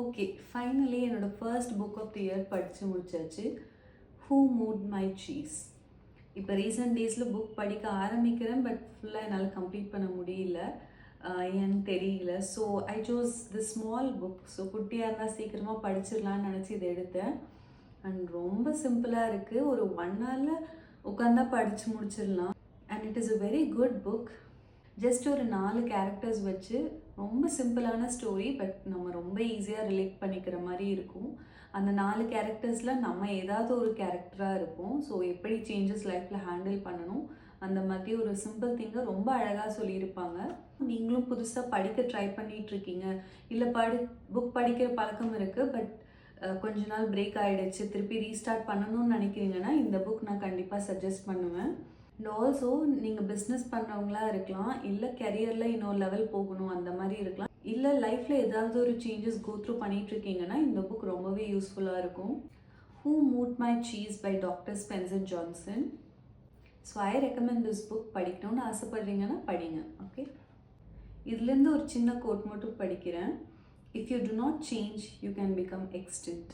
Okay, finally என்னோட first book of the year படித்து முடிச்சாச்சு. Who moved my cheese. இப்போ ரீசெண்ட் டேஸில் புக் படிக்க ஆரம்பிக்கிறேன், பட் ஃபுல்லாக என்னால் கம்ப்ளீட் பண்ண முடியல. ஏன்னு தெரியல. So I choose the small book. So குட்டியாக இருந்தால் சீக்கிரமாக படிச்சிடலான்னு நினச்சி இதை எடுத்தேன். அண்ட் ரொம்ப சிம்பிளாக இருக்குது. ஒரு 1 ஹவரில் உட்காந்தா படித்து முடிச்சிடலாம். And it is a very good book. Just ஒரு 4 கேரக்டர்ஸ் வச்சு ரொம்ப சிம்பிளான ஸ்டோரி, பட் நம்ம ரொம்ப ஈஸியாக ரிலேட் பண்ணிக்கிற மாதிரி இருக்கும். அந்த 4 கேரக்டர்ஸில் நம்ம ஏதாவது ஒரு கேரக்டராக இருப்போம். ஸோ எப்படி சேஞ்சஸ் லைஃப்பில் ஹேண்டில் பண்ணணும் அந்த மாதிரி ஒரு சிம்பிள் திங்கை ரொம்ப அழகாக சொல்லியிருப்பாங்க. நீங்களும் புதுசாக படிக்க ட்ரை பண்ணிகிட்ருக்கீங்க, இல்லை புக் படிக்கிற பழக்கம் இருக்குது, பட் கொஞ்ச நாள் பிரேக் ஆகிடுச்சு, திருப்பி ரீஸ்டார்ட் பண்ணணும்னு நினைக்கிறீங்கன்னா இந்த புக் நான் கண்டிப்பாக சஜஸ்ட் பண்ணுவேன். அண்ட் ஆல்சோ நீங்கள் பிஸ்னஸ் பண்ணுறவங்களா இருக்கலாம், இல்லை கெரியரில் இன்னொரு லெவல் போகணும் அந்த மாதிரி இருக்கலாம், இல்லை லைஃப்பில் ஏதாவது ஒரு சேஞ்சஸ் கோ த்ரூ பண்ணிகிட்ருக்கீங்கன்னா இந்த புக் ரொம்பவே யூஸ்ஃபுல்லாக இருக்கும். Who moved my cheese by doctor Spencer Johnson. So I recommend this book. படிக்கணும்னு ஆசைப்படுறீங்கன்னா படிங்க. ஓகே, இதுலேருந்து ஒரு சின்ன கோட் மட்டும் படிக்கிறேன். If you to not change you can become extinct.